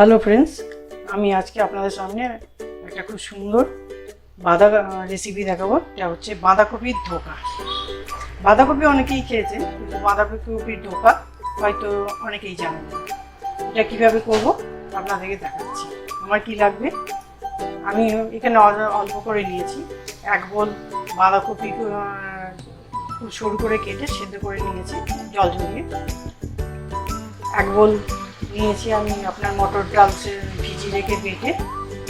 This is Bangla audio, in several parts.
হ্যালো ফ্রেন্ডস, আমি আজকে আপনাদের সামনে একটা খুব সুন্দর বাঁধা রেসিপি দেখাবো। এটা হচ্ছে বাঁধাকপির ধোকা। বাঁধাকপি অনেকেই খেয়েছেন, কিন্তু বাঁধাকপির ধোকা হয়তো অনেকেই জানেন না। এটা কীভাবে করব আপনাদেরকে দেখাচ্ছি। আমার কি লাগবে, আমি এখানে অল্প করে নিয়েছি। এক বোল বাঁধাকপি খুব সরু করে কেটে সেদ্ধ করে নিয়েছি জল ঝরিয়ে। এক বোল নিয়েছি আমি আপনার মটর ডাল ভিজিয়ে রেখে বেটে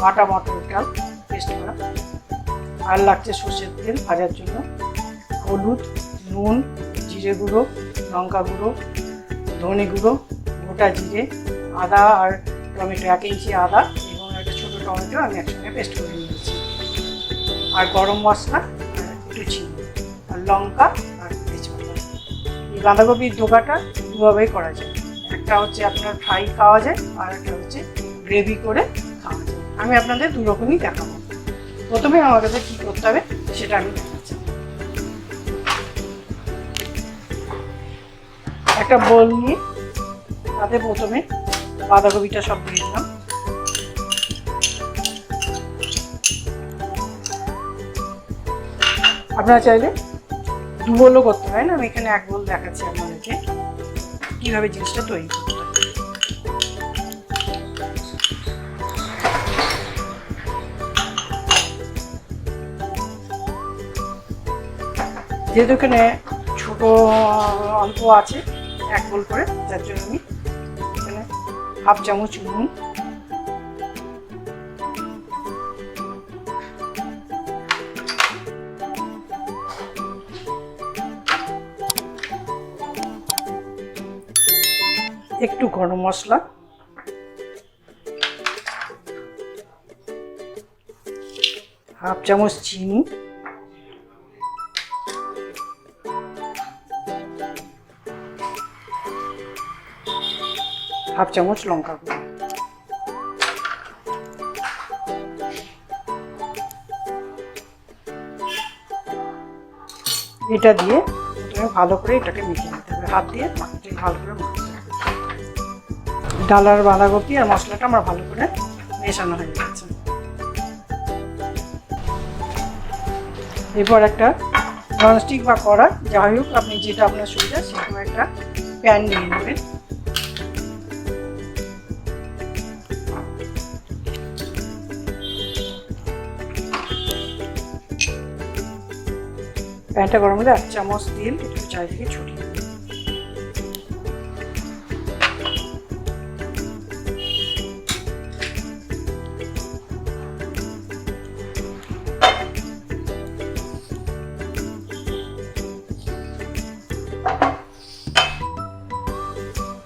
বাটা মটর ডাল পেস্ট করা। আর লাগছে সর্ষের তেল ভাজার জন্য, হলুদ, নুন, জিরে গুঁড়ো, লঙ্কা গুঁড়ো, ধনে গুঁড়ো, গোটা জিরে, আদা আর টমেটো 1 ইঞ্চি আদা এবং একটা ছোটো টমেটো আমি একসঙ্গে পেস্ট করে নিয়েছি। আর গরম মশলা, একটু চিনি, আর লঙ্কা আর তেজপাতা। এই বাঁধাকপির ধোকাটা দুভাবেই করা যায়। একটা হচ্ছে আপনার ফ্রাই খাওয়া যায়, আর একটা হচ্ছে গ্রেভি করে খাওয়া যায়। আমি আপনাদের দু রকমই দেখাবো। প্রথমে আমার কাছে কী করতে হবে সেটা আমি দেখাচ্ছি। একটা বোল নিয়ে তাতে প্রথমে বাঁধাকপিটা সব দিয়ে দিলাম। আপনারা চাইলে দু বোলও করতে পারেন, আমি এখানে এক বোল দেখাচ্ছি আপনাদেরকে কীভাবে জিনিসটা তৈরি করতে হয়। যেহেতু এখানে ছোট অল্প আছে এক বোল করে, যার জন্য আমি এখানে হাফ চামচ নুন, একটু গরম মশলা, হাফ চামচ চিনি, হাফ চামচ লঙ্কা গুঁড়ো। এটা দিয়ে প্রথমে ভালো করে এটাকে মিশিয়ে নিতে হবে, হাত দিয়ে ভালো করে মাখতে হবে। ডাল আর বাঁধাকপি আর মশলাটা আমার ভালো করে মেশানো হয়ে গেছে। এরপর একটা ননস্টিক বা কড়া, যাই হোক আপনি যেটা আপনার সুবিধা সেরকম একটা প্যান নিয়ে নেবেন। প্যানটা গরম হলে 1 চামচ তেল একটু চারিদিকে ছড়িয়ে দেবেন।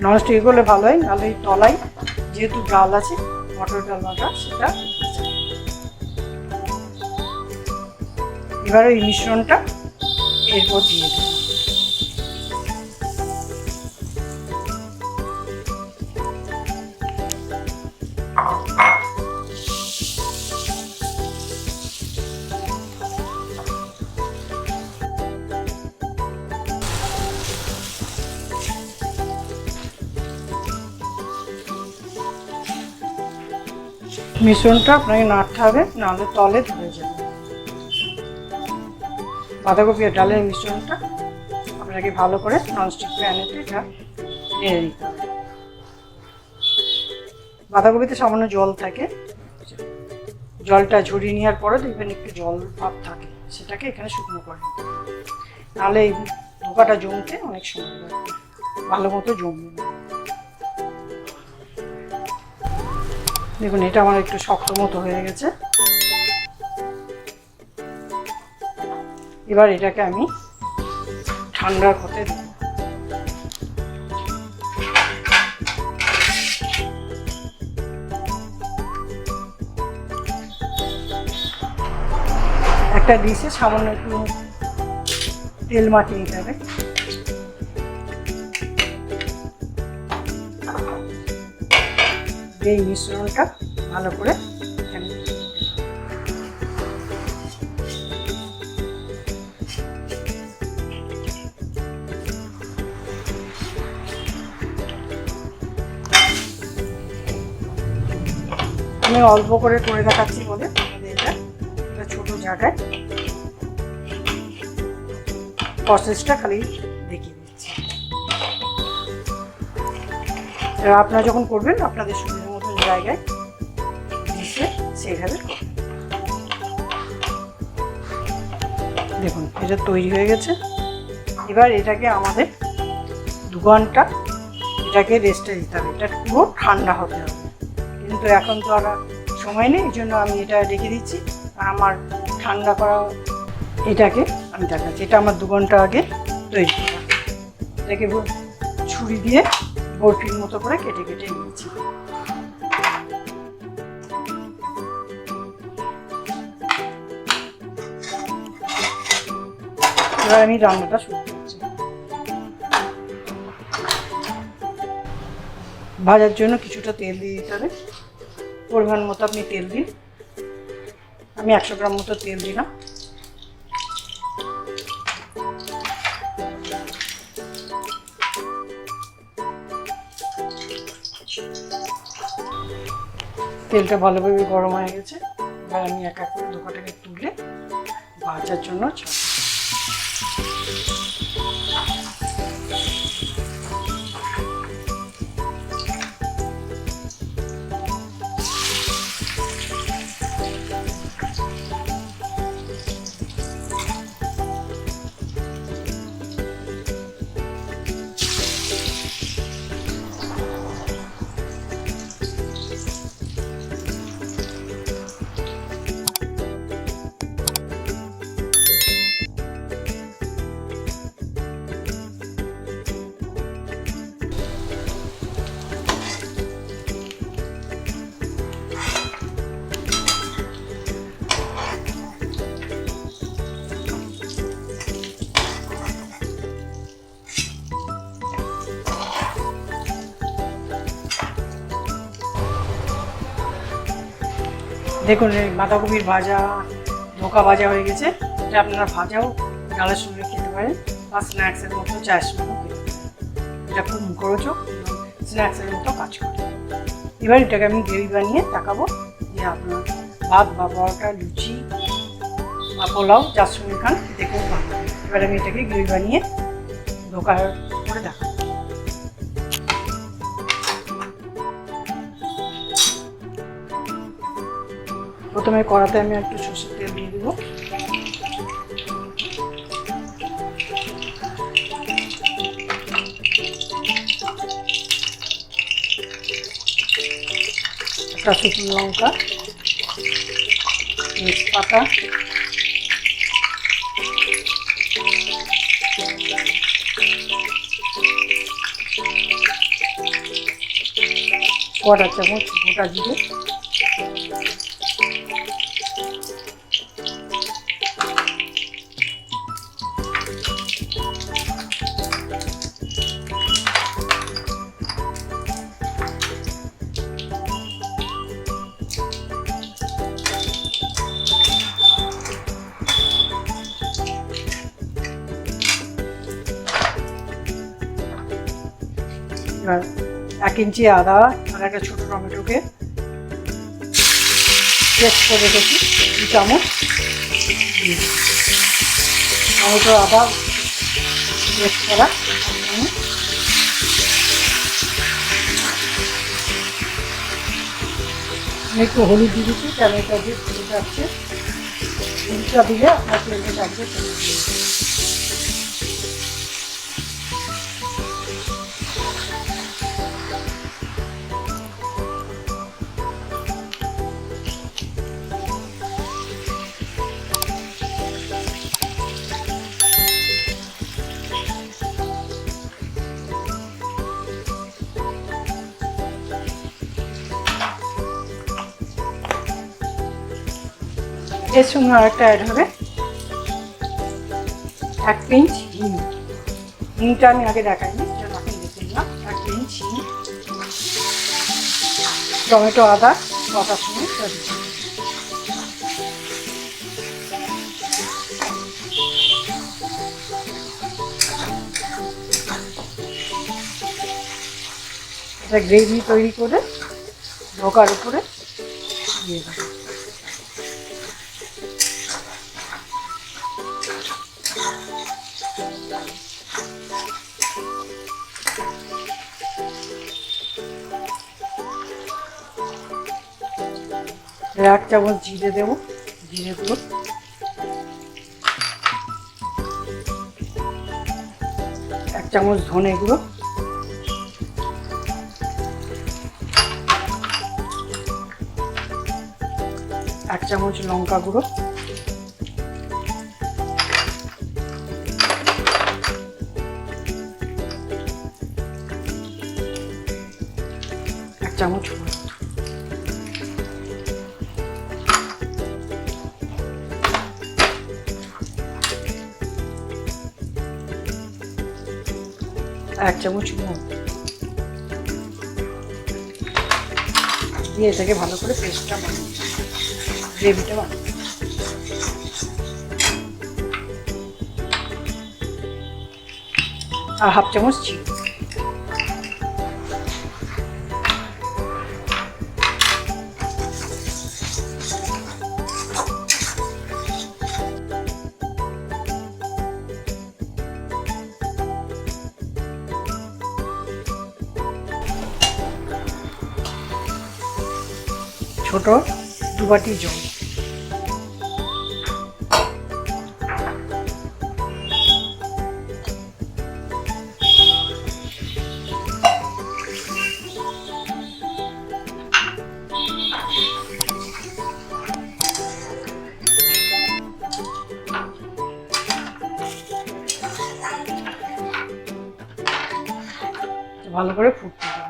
ননস্টিক করলে ভালো হয়, নাহলে তলায় যেহেতু ডাল আছে মটর ডাল বাটা সেটা। এবার ওই মিশ্রণটা এরপর দিয়ে দেব। মিশ্রণটা আপনাকে নাড়তে হবে, নাহলে তলে ধরে যাবে। বাঁধাকপি আর ডালের মিশ্রণটা আপনাকে ভালো করে ননস্টিক প্যানেতে এটা নেড়ে নিতে হবে। বাঁধাকপিতে সামান্য জল থাকে, জলটা ঝরিয়ে নেওয়ার পরে দেখবেন একটু জল ভাব থাকে, সেটাকে এখানে শুকনো করে নিতে হবে, নাহলে এই ধোকাটা জমতে অনেক সময় লাগবে, ভালো মতো জমবে না। দেখুন এটা আমার একটু শক্ত মতো হয়ে গেছে। এবার এটাকে আমি ঠান্ডা হতে দেব। একটা ডিশে সামান্য একটু তেল মাখিয়ে নিতে হবে। এই মিশ্রণটা ভালো করে আমি অল্প করে দেখাচ্ছি বলে আপনাদের এটা ছোট জায়গায় প্রসেসটা খালি দেখিয়ে দিচ্ছি। এবার আপনারা যখন করবেন আপনাদের সুবিধা মতন জায়গায় ডিশে সেইভাবে করবেন। দেখুন এটা তৈরি হয়ে গেছে। এবার এটাকে আমাদের 2 ঘন্টা এটাকে রেস্টে দিতে হবে। এটা পুরো ঠান্ডা হতে হবে, কিন্তু এখন তো আর সময় নেই, এই জন্য আমি এটা রেখে দিচ্ছি। আর আমার ঠান্ডা করা এটাকে আমি দেখাচ্ছি। এটা আমার 2 ঘন্টা আগে তৈরি করা। এটাকে ছুরি দিয়ে বরফির মতো করে কেটে কেটে নিয়েছি। এবার আমি রান্নাটা শুরু করছি। ভাজার জন্য কিছুটা তেল দিয়ে দিতে হবে। পরিমাণ মতো আপনি তেল দিন। আমি 100 গ্রাম মতো তেল দিলাম। তেলটা ভালোভাবে গরম হয়ে গেছে। এবার আমি এক এক করে ধোকাটাকে তুলে ভাজার জন্য ছাড়ব। দেখুন এই বাঁধাকপির ভাজা ধোকা ভাজা হয়ে গেছে। এটা আপনারা ভাজাও ডালের সঙ্গে খেতে পারেন বা স্ন্যাক্সের মতো চায়ের সঙ্গে খেতে পারেন। এটা খুব মুখরোচক স্ন্যাক্সের মতো কাজ করে। এবার এটাকে আমি গ্রেভি বানিয়ে দেখাবো যে আপনার ভাত বা পরোটা, লুচি বা পোলাও যার সঙ্গে খান খেতে খুব ভালো লাগে। এবার আমি এটাকে গ্রেভি বানিয়ে ধোকা করে দেখাবো। প্রথমে কড়াতে আমি একটু সরষের তেল দিয়ে দেবো। একটা শুকনো লঙ্কা, তেজপাতা, কটা চামচ গোটা জিরে, আর 1 ইঞ্চি আদা আর একটা ছোটো টমেটোকে পেস্ট করে রেখেছি 2 চামচ। টমেটো আদা পেস্ট করা। আমি একটু হলুদ দিয়ে দিচ্ছি, টমেটো দিয়ে ফুটে যাচ্ছে। হলুদটা দিলে আপনার তেলটা থাকবে। এর সঙ্গে আরেকটা অ্যাড হবে 1 পিঞ্চ হিং। হিংটা আমি আগে দেখাইনি, যেন এখন দেখে নিলাম। 1 পিঞ্চ হিং, টমেটো আদা বাটার সঙ্গে এটা গ্রেভি তৈরি করে ধোকার উপরে দিয়ে দেবো। এক চামচ জিরে দেবো, জিরে গুঁড়ো, এক চামচ ধনে গুঁড়ো, এক চামচ লঙ্কা গুঁড়ো, এক চামচ হলুদ, এক চামচ নুন দিয়ে এটাকে ভালো করে পেস্টটা বানিয়ে গ্রেভিটা বানিয়ে আর হাফ চামচ চিনি। ছোট 2 বাটি জল, ভালো করে ফুটতে দেবো।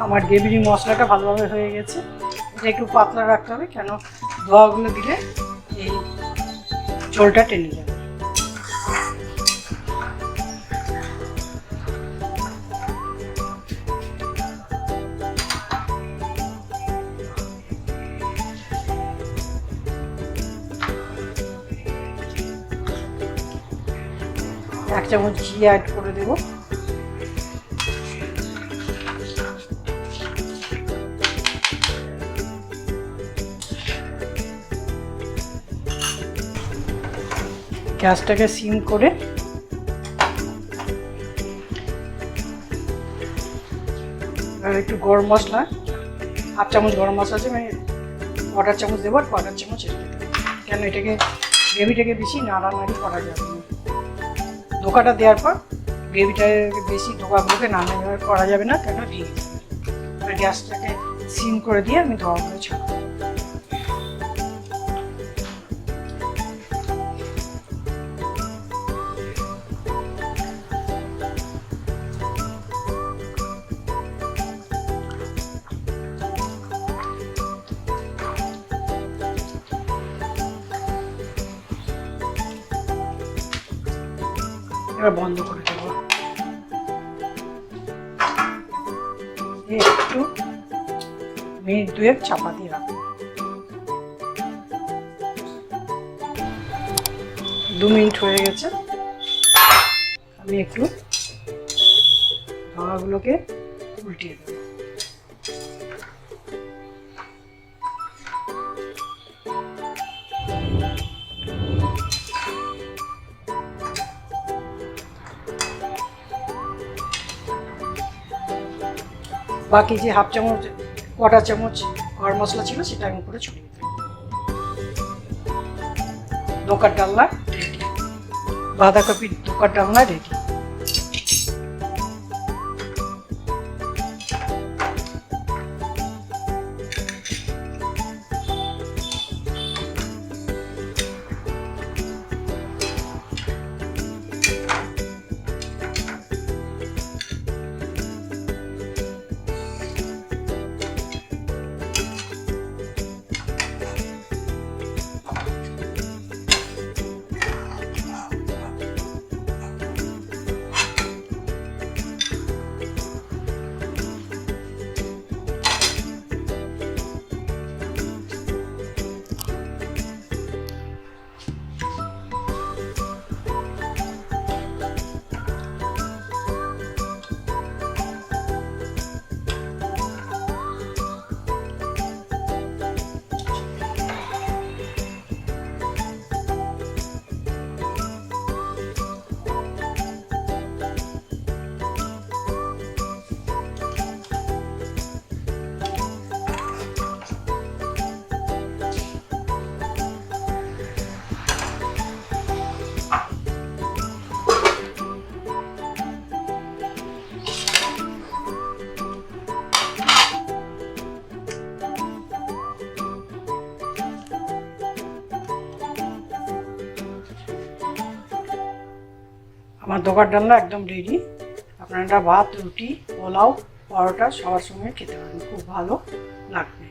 আমার গ্রেভির মশলাটা ভালোভাবে হয়ে গেছে। এটা একটু পাতলা রাখতে হবে, কেন ধোয়াগুলো দিলে এই ঝোলটা টেনে যাবে। এক চামচ ঘি অ্যাড করে দেবো। গ্যাসটাকে সিম করে একটু গরম মশলা, হাফ চামচ গরম মশলা আছে, আমি 1/4 চামচ দেবো আর 1/4 চামচ এটা দেবো, কেন এটাকে গ্রেভিটাকে বেশি নাড়ানাড়ি করা যাবে না। ধোকাটা দেওয়ার পর গ্রেভিটাকে বেশি ধোকাগুলোকে নাড়ানাড়ি করা যাবে না, কেন ভেঙে যাবে। গ্যাসটাকে সিম করে দিয়ে আমি ধোয়াগুলো ছাড়াবো। এবার বন্ধ করে দেবো। একটু মিনিট 2 চাপা দিয়ে রাখবো। 2 মিনিট হয়ে গেছে। আমি একটু ধোঁয়াগুলোকে উল্টিয়ে দেবো। বাকি যে হাফ চামচ 1/4 চামচ গরম মশলা ছিল সেটা আমি উপরে ছড়িয়ে দেব। ধোকার ডালনা রেডি, বাঁধাকপির ধোকার ডালনা রেডি। আমার ধোকার ডালনা একদম রেডি। আপনারা ভাত, রুটি, পোলাও, পরোটা সবার সঙ্গে খেতে পারেন, খুব ভালো লাগবে।